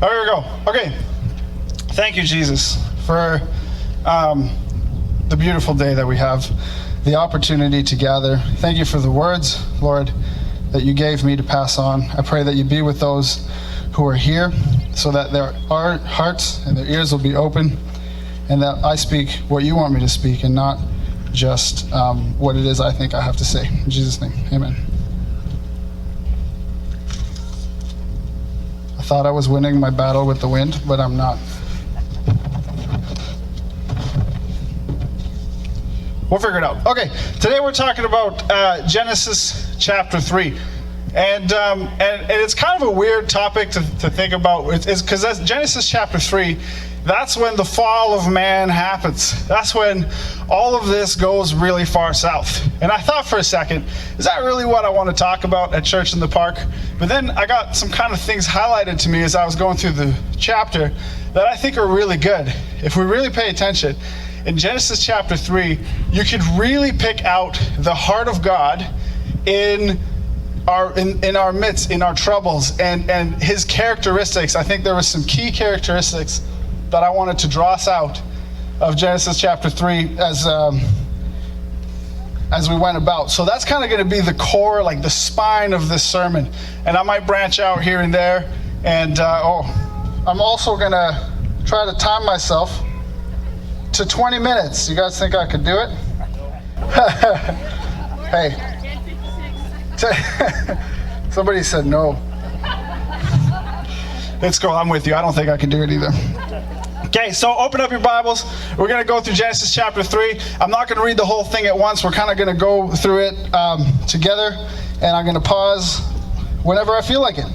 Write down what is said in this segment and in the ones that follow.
There we go. Okay. Thank you, Jesus, for the beautiful day that we have, the opportunity to gather. Thank you for the words, Lord, that you gave me to pass on. I pray that you be with those who are here so that their hearts and their ears will be open, and that I speak what you want me to speak and not just what it is I think I have to say. In Jesus' name, amen. I thought I was winning my battle with the wind, but I'm not. We'll figure it out. Okay, today we're talking about Genesis chapter 3. And it's kind of a weird topic to think about. It's because that's Genesis chapter 3. That's when the fall of man happens. That's when all of this goes really far south. And I thought for a second, is that really what I want to talk about at Church in the Park? But then I got some kind of things highlighted to me as I was going through the chapter that I think are really good. If we really pay attention, in Genesis chapter 3, you could really pick out the heart of God in our midst, in our troubles, and his characteristics. I think there were some key characteristics that I wanted to draw us out of Genesis chapter 3 as we went about. So that's kind of going to be the core, like the spine of this sermon. And I might branch out here and there. And I'm also going to try to time myself to 20 minutes. You guys think I could do it? Hey. Somebody said no. Let's go. I'm with you. I don't think I can do it either. Okay, so open up your Bibles. We're going to go through Genesis chapter 3. I'm not going to read the whole thing at once. We're kind of going to go through it together, and I'm going to pause whenever I feel like it.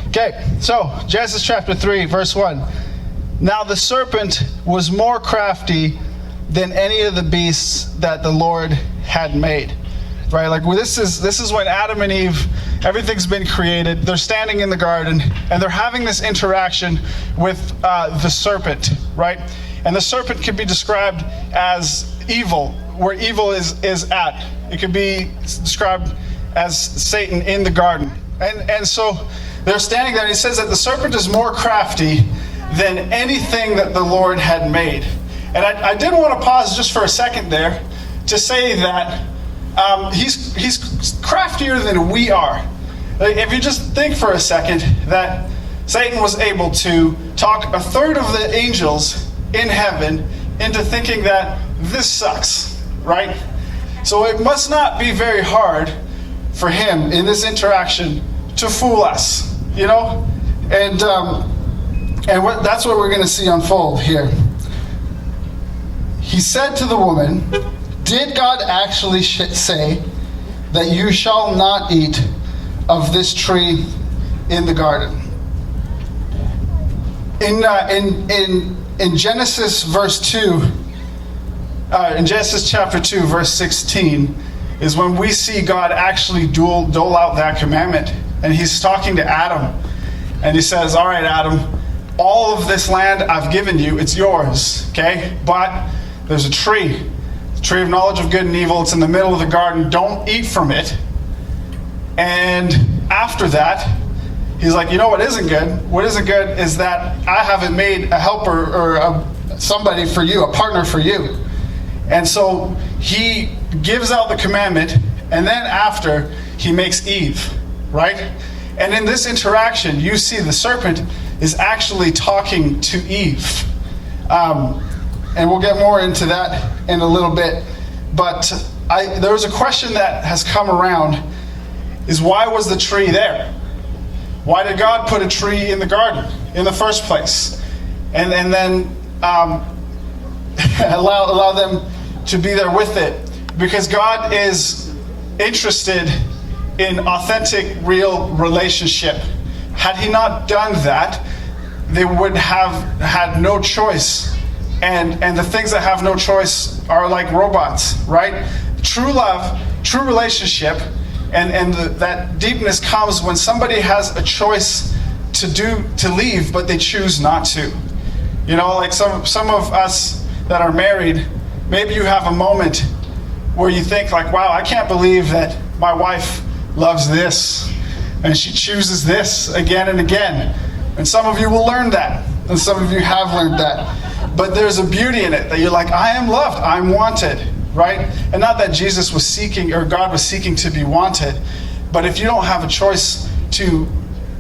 Okay, so Genesis chapter 3, verse 1. Now the serpent was more crafty than any of the beasts that the Lord had made. Right, like this is when Adam and Eve, everything's been created. They're standing in the garden and they're having this interaction with the serpent, right? And the serpent can be described as evil, where evil is at. It could be described as Satan in the garden. And so they're standing there, and he says that the serpent is more crafty than anything that the Lord had made. And I did want to pause just for a second there to say that he's craftier than we are. Like, if you just think for a second that Satan was able to talk a third of the angels in heaven into thinking that this sucks, right? So it must not be very hard for him in this interaction to fool us, you know? And that's what we're going to see unfold here. He said to the woman, "Did God actually say that you shall not eat of this tree in the garden?" In Genesis verse 2, in Genesis chapter 2, verse 16, is when we see God actually dole out that commandment. And he's talking to Adam. And he says, "All right, Adam, all of this land I've given you, it's yours, okay? But there's a tree. Tree of knowledge of good and evil. It's in the middle of the garden. Don't eat from it." And after that, he's like, you know what isn't good? What isn't good is that I haven't made a helper or somebody for you, a partner for you. And so he gives out the commandment, and then after, he makes Eve, right? And in this interaction, you see the serpent is actually talking to Eve. And we'll get more into that in a little bit. But there was a question that has come around, is why was the tree there? Why did God put a tree in the garden in the first place? And then allow them to be there with it? Because God is interested in authentic, real relationship. Had he not done that, they would have had no choice. And the things that have no choice are like robots, right? True love, true relationship, and that deepness comes when somebody has a choice to leave, but they choose not to. You know, like some of us that are married, maybe you have a moment where you think like, wow, I can't believe that my wife loves this and she chooses this again and again. And some of you will learn that, and some of you have learned that. But there's a beauty in it that you're like, I am loved, I'm wanted, right? And not that Jesus was seeking, or God was seeking to be wanted, but if you don't have a choice to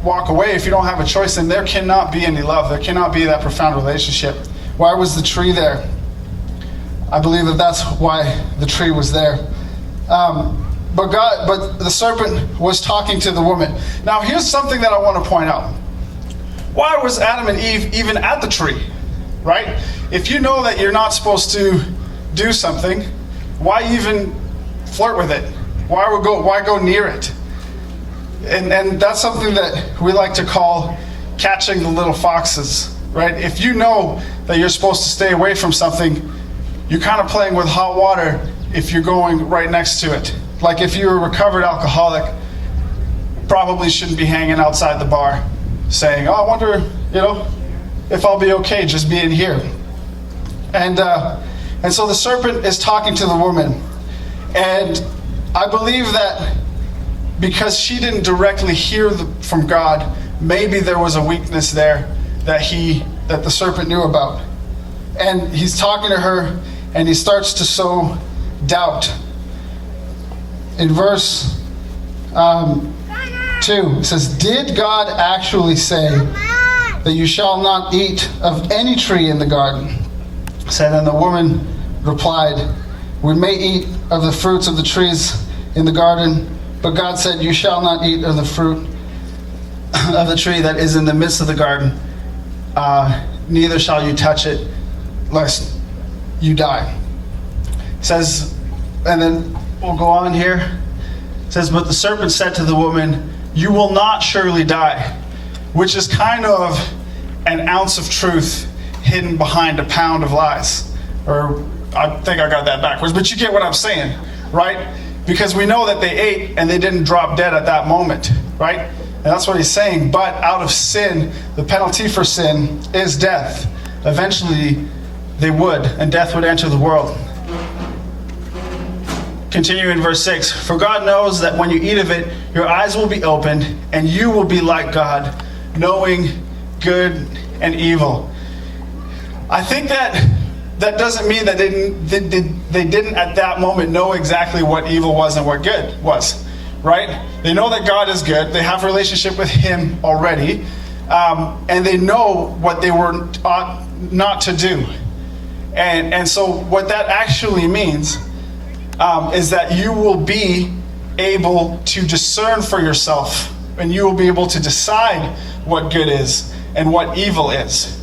walk away, if you don't have a choice, then there cannot be any love. There cannot be that profound relationship. Why was the tree there? I believe that that's why the tree was there. But the serpent was talking to the woman. Now here's something that I want to point out. Why was Adam and Eve even at the tree? Right? If you know that you're not supposed to do something, why even flirt with it? Why go near it? And that's something that we like to call catching the little foxes, right? If you know that you're supposed to stay away from something, you're kind of playing with hot water if you're going right next to it. Like if you're a recovered alcoholic, probably shouldn't be hanging outside the bar saying, oh, I wonder, if I'll be okay just being here. And so the serpent is talking to the woman. And I believe that because she didn't directly hear from God, maybe there was a weakness there that the serpent knew about. And he's talking to her, and he starts to sow doubt. In verse 2, it says, did God actually say that you shall not eat of any tree in the garden? Said, and the woman replied, we may eat of the fruits of the trees in the garden, but God said, you shall not eat of the fruit of the tree that is in the midst of the garden, neither shall you touch it, lest you die. It says, and then we'll go on here. It says, but the serpent said to the woman, you will not surely die, which is kind of an ounce of truth hidden behind a pound of lies. Or I think I got that backwards, but you get what I'm saying, right? Because we know that they ate and they didn't drop dead at that moment, right? And that's what he's saying. But out of sin, the penalty for sin is death. Eventually, they would, and death would enter the world. Continue in verse 6. For God knows that when you eat of it, your eyes will be opened, and you will be like God, knowing good and evil. I think that doesn't mean that they didn't at that moment know exactly what evil was and what good was, right? They know that God is good. They have a relationship with Him already, and they know what they were ought not to do. And so what that actually means is that you will be able to discern for yourself, and you will be able to decide what good is and what evil is.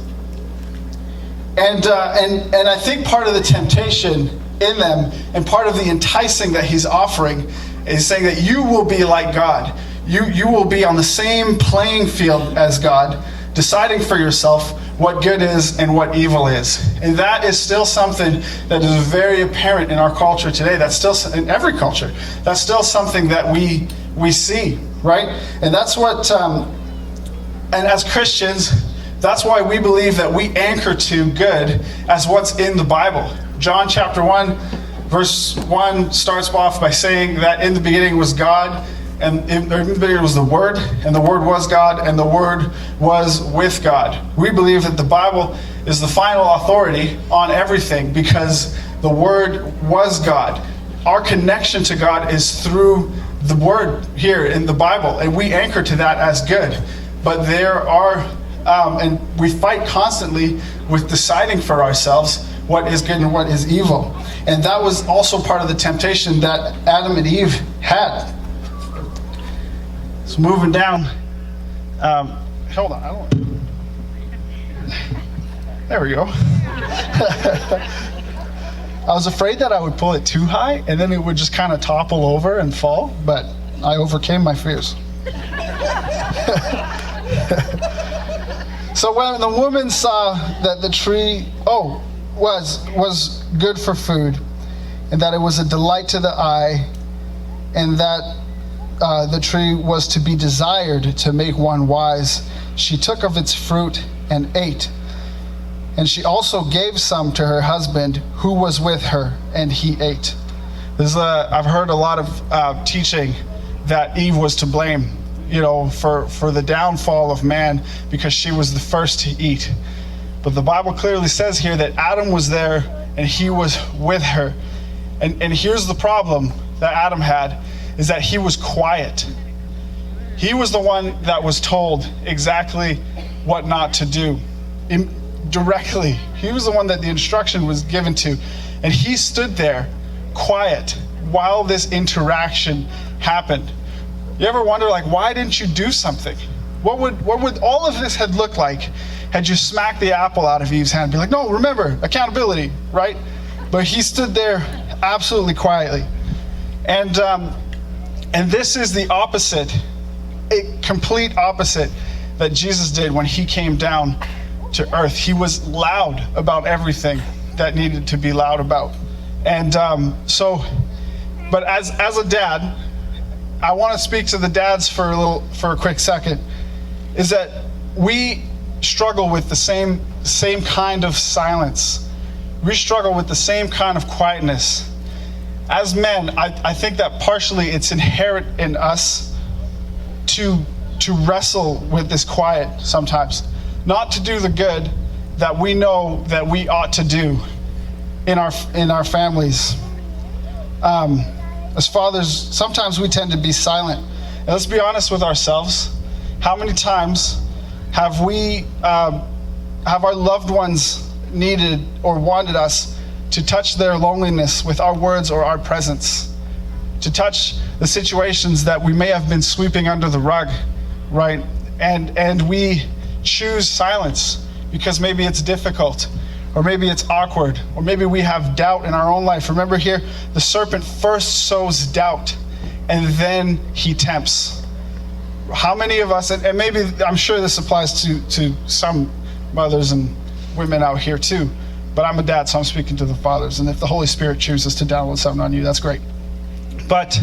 And I think part of the temptation in them, and part of the enticing that he's offering, is saying that you will be like God. You will be on the same playing field as God, deciding for yourself what good is and what evil is. And that is still something that is very apparent in our culture today. That's still in every culture. That's still something that we see, right? And that's what, and as Christians, that's why we believe that we anchor to good as what's in the Bible. John chapter 1, verse 1 starts off by saying that in the beginning was God, and in the beginning was the Word, and the Word was God, and the Word was with God. We believe that the Bible is the final authority on everything because the Word was God. Our connection to God is through the Word here in the Bible, and we anchor to that as good. But there are, and we fight constantly with deciding for ourselves what is good and what is evil. And that was also part of the temptation that Adam and Eve had. So moving down, hold on, I don't. There we go. I was afraid that I would pull it too high and then it would just kind of topple over and fall, but I overcame my fears. So when the woman saw that the tree, was good for food, and that it was a delight to the eye, and that the tree was to be desired to make one wise, she took of its fruit and ate. And she also gave some to her husband who was with her, and he ate. I've heard a lot of teaching that Eve was to blame for the downfall of man, because she was the first to eat. But the Bible clearly says here that Adam was there and he was with her. And here's the problem that Adam had, is that he was quiet. He was the one that was told exactly what not to do. Directly. He was the one that the instruction was given to. And he stood there quiet while this interaction happened. You ever wonder, why didn't you do something? What would all of this had looked like had you smacked the apple out of Eve's hand and be like, no, remember, accountability, right? But he stood there absolutely quietly. And this is the opposite, a complete opposite that Jesus did when he came down to earth. He was loud about everything that needed to be loud about. And but as a dad, I want to speak to the dads for a quick second, is that we struggle with the same kind of silence. We struggle with the same kind of quietness. As men, I think that partially it's inherent in us to wrestle with this quiet sometimes. Not to do the good that we know that we ought to do in our families. As fathers, sometimes we tend to be silent. And let's be honest with ourselves. How many times have our loved ones needed or wanted us to touch their loneliness with our words or our presence? To touch the situations that we may have been sweeping under the rug, right? And we choose silence because maybe it's difficult, or maybe it's awkward, or maybe we have doubt in our own life. Remember here, the serpent first sows doubt and then he tempts. How many of us, and maybe I'm sure this applies to some mothers and women out here too, but I'm a dad, so I'm speaking to the fathers. And if the Holy Spirit chooses to download something on you, that's great. But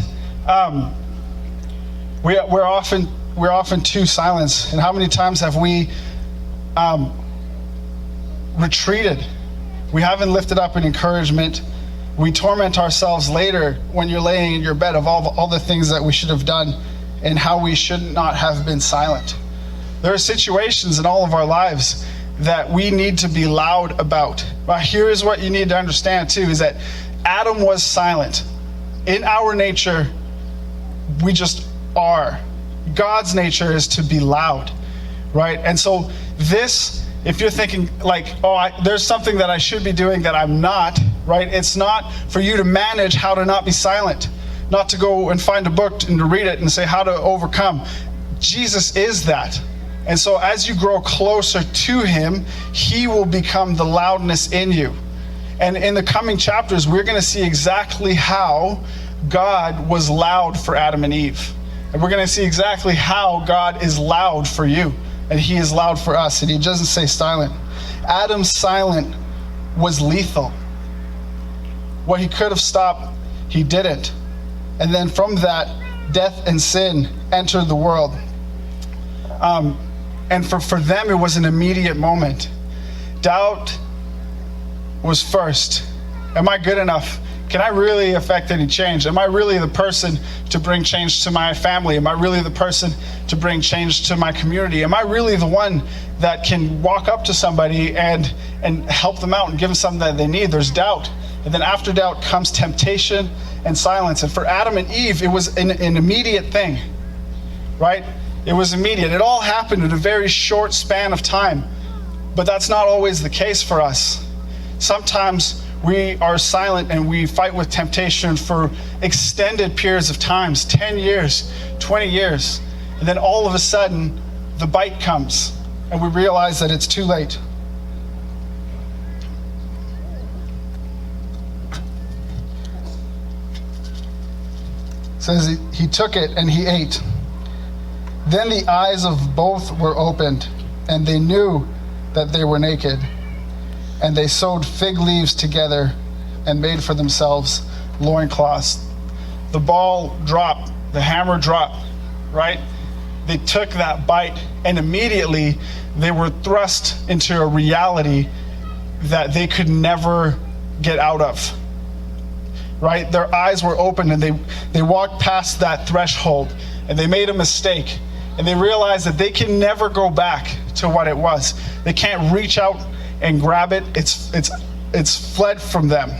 we're often too silent. And how many times have we retreated? We haven't lifted up an encouragement. We torment ourselves later when you're laying in your bed of all the things that we should have done and how we should not have been silent. There are situations in all of our lives that we need to be loud about. But here is what you need to understand too, is that Adam was silent. In our nature, we just are. God's nature is to be loud, right? And so this, if you're thinking there's something that I should be doing that I'm not, right? It's not for you to manage how to not be silent, not to go and find a book and to read it and say how to overcome. Jesus is that. And so as you grow closer to him, he will become the loudness in you. And in the coming chapters, we're going to see exactly how God was loud for Adam and Eve. And we're going to see exactly how God is loud for you. And he is loud for us. And he doesn't say silent. Adam's silent was lethal. What he could have stopped, he didn't. And then from that, death and sin entered the world. And for them, it was an immediate moment. Doubt was first. Am I good enough? Can I really affect any change? Am I really the person to bring change to my family? Am I really the person to bring change to my community? Am I really the one that can walk up to somebody and help them out and give them something that they need? There's doubt. And then after doubt comes temptation and silence. And for Adam and Eve, it was an immediate thing, right? It was immediate. It all happened in a very short span of time. But that's not always the case for us. Sometimes we are silent and we fight with temptation for extended periods of times, 10 years, 20 years. And then all of a sudden, the bite comes and we realize that it's too late. It says he took it and he ate. Then the eyes of both were opened, and they knew that they were naked. And they sewed fig leaves together and made for themselves loincloths. The ball dropped, the hammer dropped, right? They took that bite, and immediately they were thrust into a reality that they could never get out of, right? Their eyes were open, and they walked past that threshold, and they made a mistake. and they realize that they can never go back to what it was. They can't reach out and grab it. It's fled from them.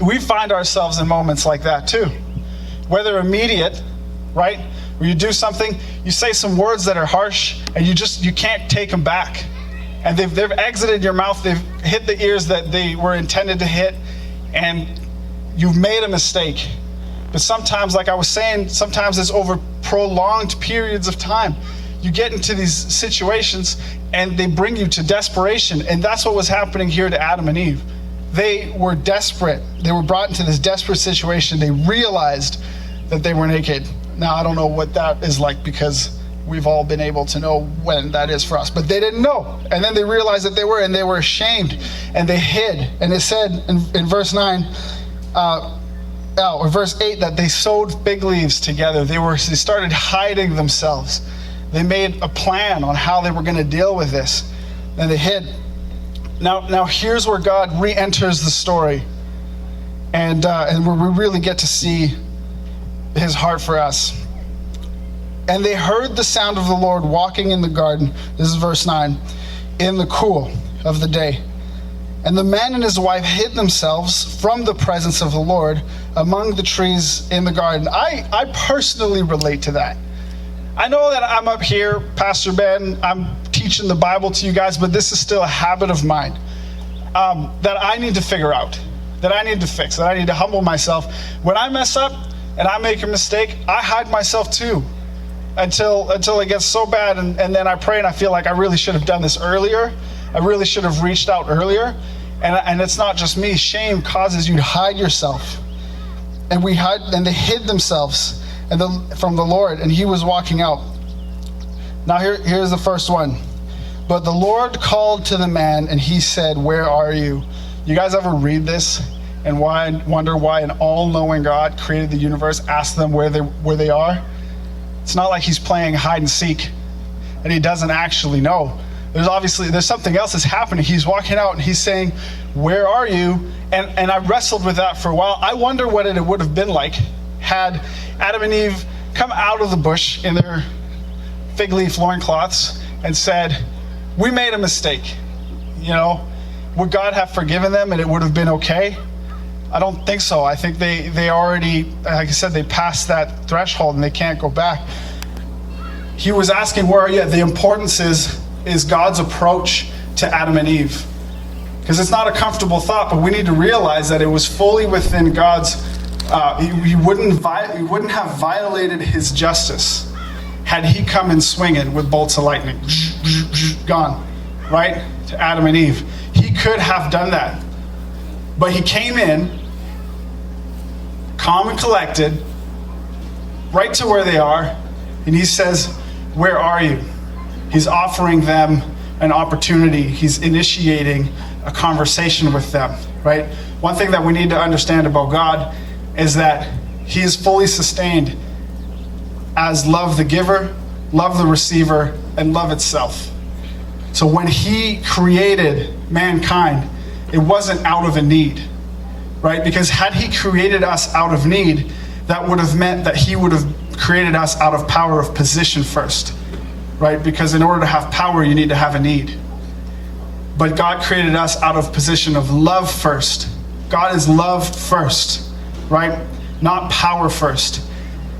We find ourselves in moments like that too. Whether immediate, right? Where you do something, you say some words that are harsh, and you can't take them back. And they've exited your mouth, they've hit the ears that they were intended to hit, and you've made a mistake. But sometimes, like I was saying, sometimes it's over prolonged periods of time. You get into these situations and they bring you to desperation. And that's what was happening here to Adam and Eve. They were desperate. They were brought into this desperate situation. They realized that they were naked. Now, I don't know what that is like, because we've all been able to know when that is for us. But they didn't know. And then they realized that they were, and they were ashamed. And they hid. And it said in verse 9, or verse 8, that they sewed fig leaves together. They started hiding themselves. They made a plan on how they were going to deal with this. And they hid. Now here's where God re-enters the story. And where we really get to see his heart for us. And they heard the sound of the Lord walking in the garden. This is verse 9. In the cool of the day. And the man and his wife hid themselves from the presence of the Lord among the trees in the garden. I personally relate to that. I know that I'm up here, Pastor Ben, I'm teaching the Bible to you guys, but this is still a habit of mine that I need to figure out, that I need to fix, that I need to humble myself. When I mess up and I make a mistake, I hide myself too until it gets so bad, and then I pray and I feel like I really should have done this earlier. I really should have reached out earlier. And it's not just me. Shame causes you to hide yourself. And they hid themselves from the Lord, and he was walking out. Now here's the first one. But the Lord called to the man, and he said, "Where are you?" You guys ever read this and wonder why an all-knowing God created the universe, asked them where they are? It's not like he's playing hide and seek and he doesn't actually know. There's something else that's happening. He's walking out and he's saying, "Where are you?" And I wrestled with that for a while. I wonder what it would have been like had Adam and Eve come out of the bush in their fig leaf loincloths and said, "We made a mistake." Would God have forgiven them and it would have been okay? I don't think so. I think they already, like I said, they passed that threshold and they can't go back. He was asking, "Where are you?" The importance is God's approach to Adam and Eve. Because it's not a comfortable thought, but we need to realize that it was fully within God's, he wouldn't have violated his justice had he come in swinging with bolts of lightning. Gone, right? To Adam and Eve. He could have done that. But he came in, calm and collected, right to where they are, and he says, "Where are you?" He's offering them an opportunity. He's initiating a conversation with them, right? One thing that we need to understand about God is that he is fully sustained as love the giver, love the receiver, and love itself. So when he created mankind, it wasn't out of a need, right? Because had he created us out of need, that would have meant that he would have created us out of power of position first. Right? Because in order to have power, you need to have a need. But God created us out of position of love first. God is love first, right? Not power first.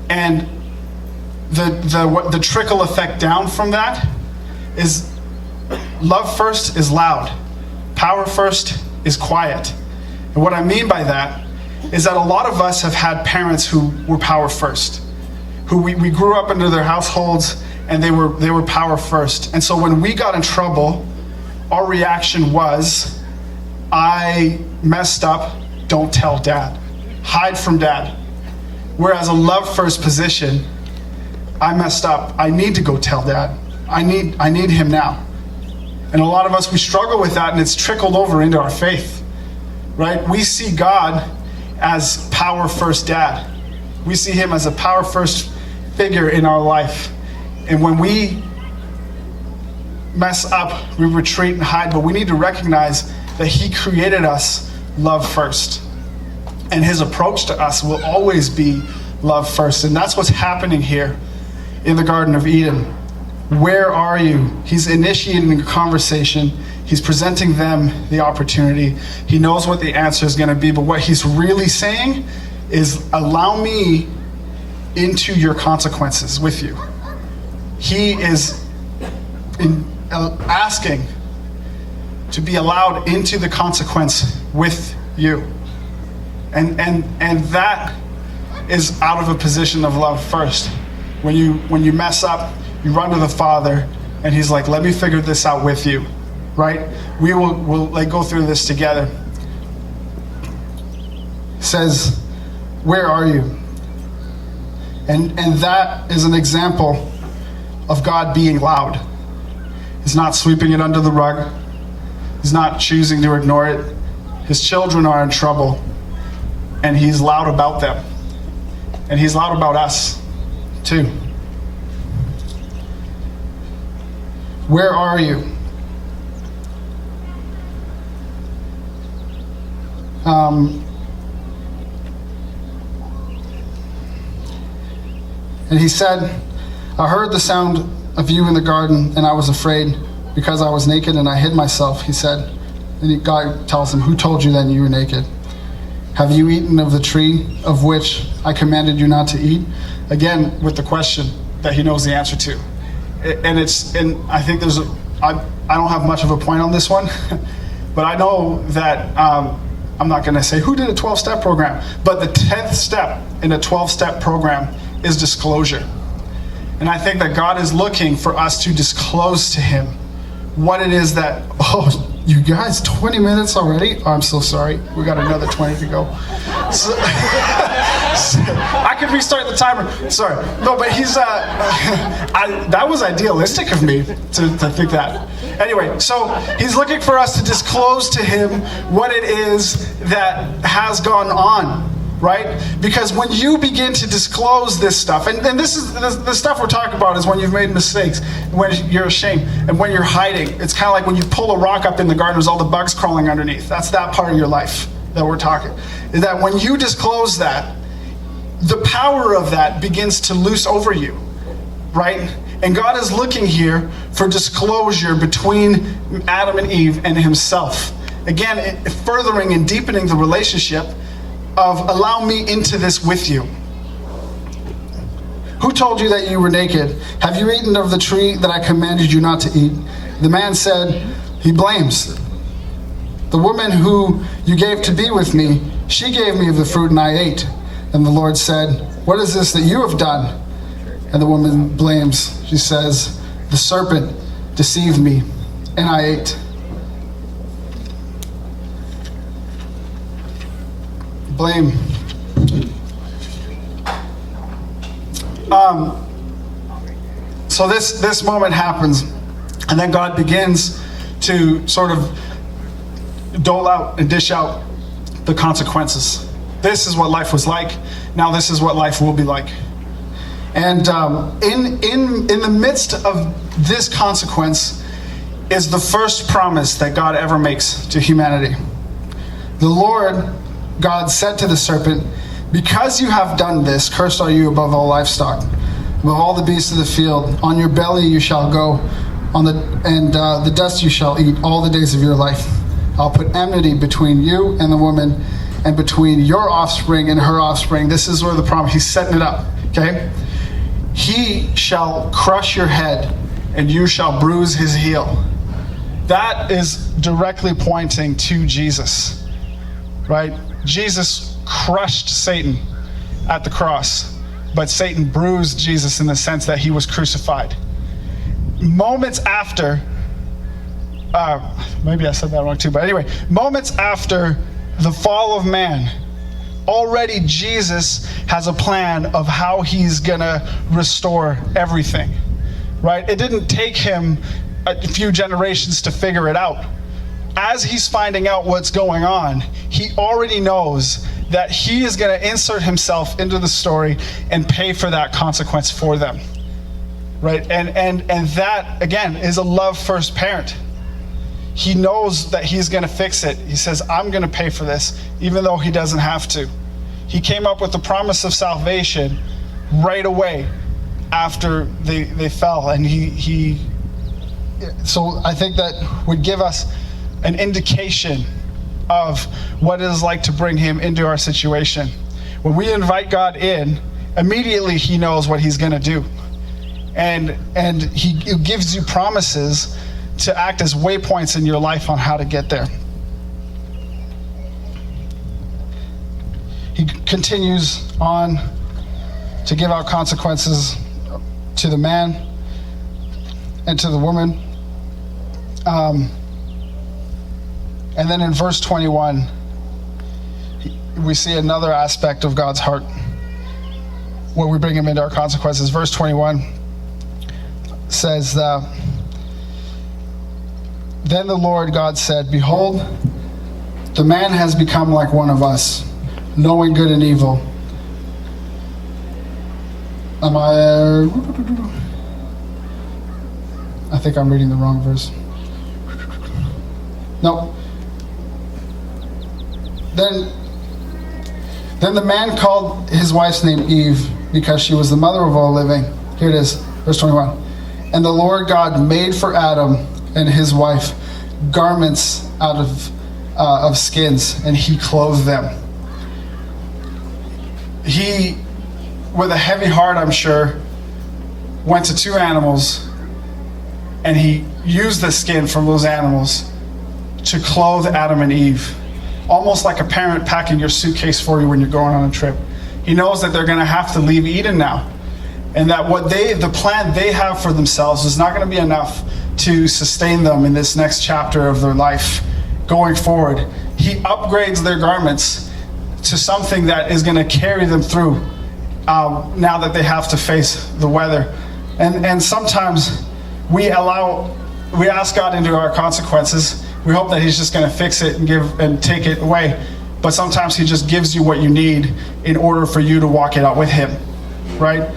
And the trickle effect down from that is love first is loud. Power first is quiet. And what I mean by that is that a lot of us have had parents who were power first, who we grew up into their households, and they were power first. And so when we got in trouble, our reaction was, "I messed up, don't tell dad. Hide from dad." Whereas a love first position, "I messed up, I need to go tell dad. I need him now." And a lot of us, we struggle with that, and it's trickled over into our faith, right? We see God as power first dad. We see him as a power first figure in our life. And when we mess up, we retreat and hide, but we need to recognize that he created us love first. And his approach to us will always be love first. And that's what's happening here in the Garden of Eden. Where are you? He's initiating a conversation. He's presenting them the opportunity. He knows what the answer is going to be, but what he's really saying is, allow me into your consequences with you. He is asking to be allowed into the consequence with you. And that is out of a position of love first. When you mess up, you run to the Father, and he's like, let me figure this out with you, right? We'll like go through this together. He says, where are you? And that is an example of God being loud. He's not sweeping it under the rug. He's not choosing to ignore it. His children are in trouble, and he's loud about them. And he's loud about us, too. Where are you? And he said, I heard the sound of you in the garden, and I was afraid because I was naked and I hid myself, he said. And God tells him, who told you that you were naked? Have you eaten of the tree of which I commanded you not to eat? Again, with the question that he knows the answer to. And I think I don't have much of a point on this one, but I know that I'm not going to say who did a 12-step program, but the 10th step in a 12-step program is disclosure. And I think that God is looking for us to disclose to him what it is that, you guys, 20 minutes already? Oh, I'm so sorry. We got another 20 to go. So, I could restart the timer. Sorry. No, but he's, that was idealistic of me to think that. Anyway, so he's looking for us to disclose to him what it is that has gone on, right? Because when you begin to disclose this stuff, and this is the stuff we're talking about is when you've made mistakes, when you're ashamed, and when you're hiding. It's kind of like when you pull a rock up in the garden, there's all the bugs crawling underneath. That's that part of your life that we're talking. Is that when you disclose that, the power of that begins to loose over you, right? And God is looking here for disclosure between Adam and Eve and himself. Again, furthering and deepening the relationship of allow me into this with you. Who told you that you were naked? Have you eaten of the tree that I commanded you not to eat? The man said, he blames. The woman who you gave to be with me, she gave me of the fruit and I ate. And the Lord said, what is this that you have done? And the woman blames. She says, the serpent deceived me and I ate. Blame. So this moment happens, and then God begins to sort of dole out and dish out the consequences. This is what life was like. Now this is what life will be like. And in the midst of this consequence is the first promise that God ever makes to humanity. The Lord God said to the serpent, because you have done this, cursed are you above all livestock, above all the beasts of the field. On your belly you shall go, the dust you shall eat all the days of your life. I'll put enmity between you and the woman, and between your offspring and her offspring. This is where the promise, he's setting it up, okay? He shall crush your head, and you shall bruise his heel. That is directly pointing to Jesus, right? Jesus crushed Satan at the cross, but Satan bruised Jesus in the sense that he was crucified. Moments after, maybe I said that wrong too, but anyway, moments after the fall of man, already Jesus has a plan of how he's gonna restore everything, right? It didn't take him a few generations to figure it out. As he's finding out what's going on, he already knows that he is going to insert himself into the story and pay for that consequence for them, right? And that, again, is a love first parent. He knows that he's going to fix it. He says, I'm going to pay for this, even though he doesn't have to. He came up with the promise of salvation right away after they fell. And so I think that would give us an indication of what it is like to bring him into our situation. When we invite God in, immediately he knows what he's going to do. And he gives you promises to act as waypoints in your life on how to get there. He continues on to give out consequences to the man and to the woman. And then in verse 21, we see another aspect of God's heart when we bring him into our consequences. Verse 21 says, then the Lord God said, behold, the man has become like one of us, knowing good and evil. I think I'm reading the wrong verse. No. Then the man called his wife's name Eve, because she was the mother of all living. Here it is, verse 21. And the Lord God made for Adam and his wife garments out of skins, and he clothed them. He, with a heavy heart, I'm sure, went to two animals, and he used the skin from those animals to clothe Adam and Eve. Almost like a parent packing your suitcase for you when you're going on a trip. He knows that they're going to have to leave Eden now, and that the plan they have for themselves is not going to be enough to sustain them in this next chapter of their life going forward. He upgrades their garments to something that is going to carry them through now that they have to face the weather. And sometimes we ask God into our consequences. We hope that he's just going to fix it and take it away. But sometimes he just gives you what you need in order for you to walk it out with him, right?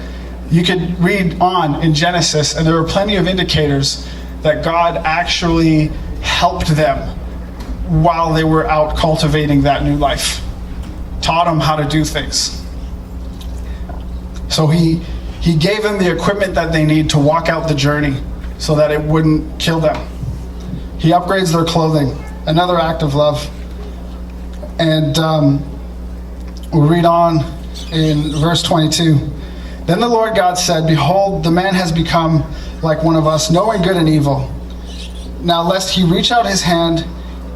You could read on in Genesis, and there are plenty of indicators that God actually helped them while they were out cultivating that new life. Taught them how to do things. So he gave them the equipment that they need to walk out the journey so that it wouldn't kill them. He upgrades their clothing, another act of love. And we'll read on in verse 22. Then the Lord God said, behold, the man has become like one of us, knowing good and evil. Now lest he reach out his hand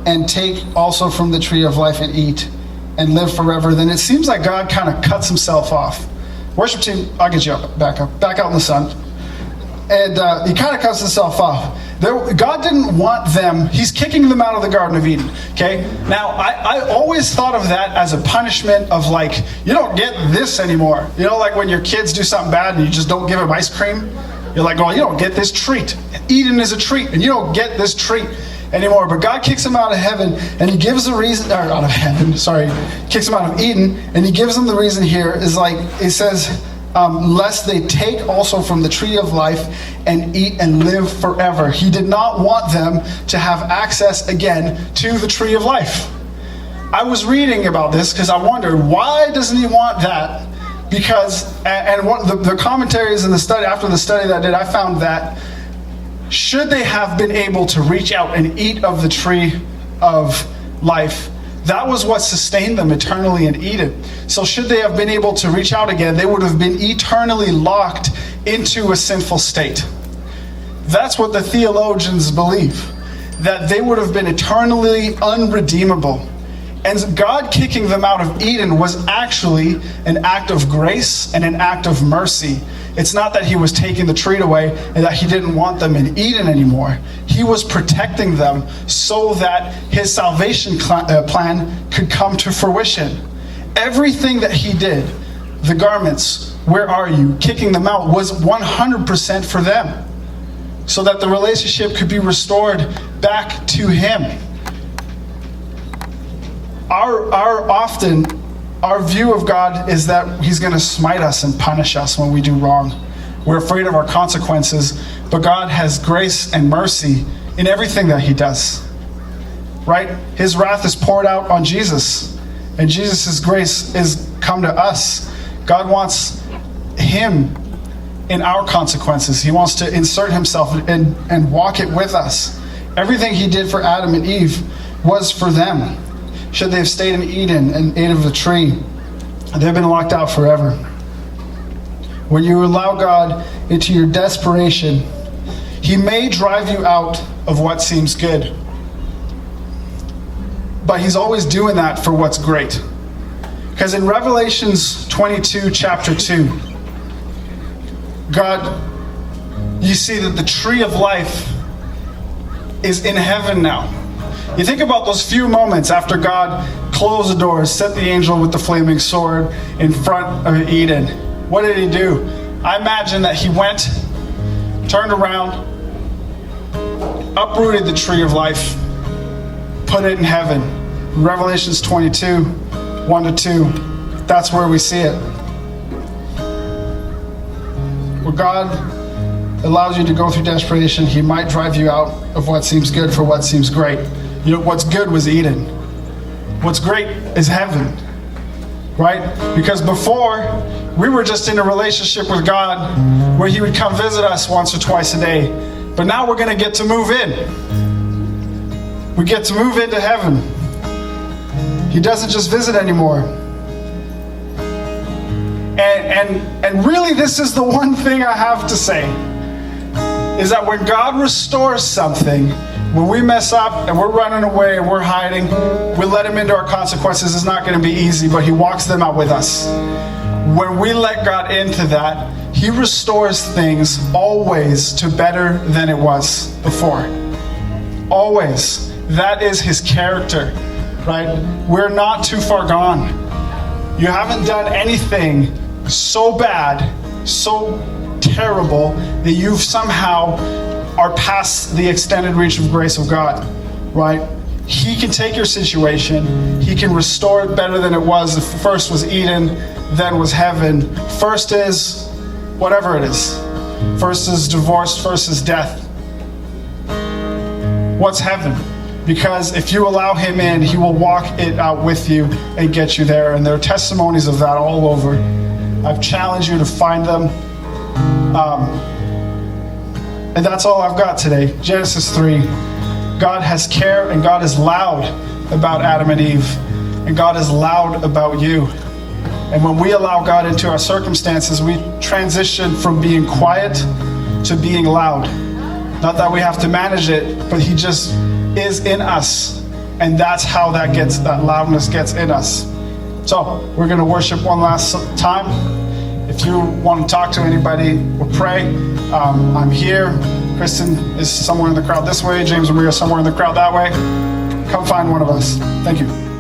and take also from the tree of life and eat and live forever. Then it seems like God kind of cuts himself off. Worship team, I'll get you back out in the sun. And he kind of cuts himself off. God didn't want them. He's kicking them out of the Garden of Eden. Okay. Now, I always thought of that as a punishment of like, you don't get this anymore. You know, like when your kids do something bad and you just don't give them ice cream. You're like, oh, you don't get this treat. Eden is a treat, and you don't get this treat anymore. But God kicks them out of heaven, and he gives the reason, or out of heaven, sorry, kicks them out of Eden, and he gives them the reason here is like, it says, lest they take also from the tree of life and eat and live forever. He did not want them to have access again to the tree of life. I was reading about this because I wondered, why doesn't he want that? Because, and one of the commentaries in the study, after the study that I did, I found that should they have been able to reach out and eat of the tree of life, that was what sustained them eternally in Eden. So should they have been able to reach out again, they would have been eternally locked into a sinful state. That's what the theologians believe, that they would have been eternally unredeemable. And God kicking them out of Eden was actually an act of grace and an act of mercy. It's not that he was taking the tree away and that he didn't want them in Eden anymore. He was protecting them so that his salvation plan could come to fruition. Everything that he did, the garments, where are you, kicking them out, was 100% for them, so that the relationship could be restored back to him. Our view of God is that he's going to smite us and punish us when we do wrong. We're afraid of our consequences, but God has grace and mercy in everything that he does. Right? His wrath is poured out on Jesus, and Jesus' grace is come to us. God wants him in our consequences. He wants to insert himself and walk it with us. Everything he did for Adam and Eve was for them. Should they have stayed in Eden and ate of the tree, they've been locked out forever. When you allow God into your desperation, he may drive you out of what seems good. But he's always doing that for what's great. Because in Revelations 22, chapter 2, God, you see that the tree of life is in heaven now. You think about those few moments after God closed the doors, set the angel with the flaming sword in front of Eden. What did he do? I imagine that he went, turned around, uprooted the tree of life, put it in heaven. In Revelations 22, 1-2, that's where we see it. Where God allows you to go through desperation, he might drive you out of what seems good for what seems great. You know, what's good was Eden. What's great is heaven, right? Because before, we were just in a relationship with God where he would come visit us once or twice a day. But now we're going to get to move in. We get to move into heaven. He doesn't just visit anymore. And really, this is the one thing I have to say, is that when God restores something, when we mess up and we're running away and we're hiding, we let him into our consequences. It's not going to be easy, but he walks them out with us. When we let God into that, he restores things always to better than it was before. Always. That is his character, right? We're not too far gone. You haven't done anything so bad, so terrible, that you've somehow are past the extended reach of grace of God, right? He can take your situation. He can restore it better than it was. The first was Eden, then was heaven. First is whatever it is. First is divorce, first is death. What's heaven? Because if you allow him in, he will walk it out with you and get you there. And there are testimonies of that all over. I've challenged you to find them. And that's all I've got today. Genesis 3. God has care and God is loud about Adam and Eve. And God is loud about you. And when we allow God into our circumstances, we transition from being quiet to being loud. Not that we have to manage it, but he just is in us. And that's how that loudness gets in us. So we're going to worship one last time. If you want to talk to anybody or pray, I'm here. Kristen is somewhere in the crowd this way. James and Maria somewhere in the crowd that way. Come find one of us. Thank you.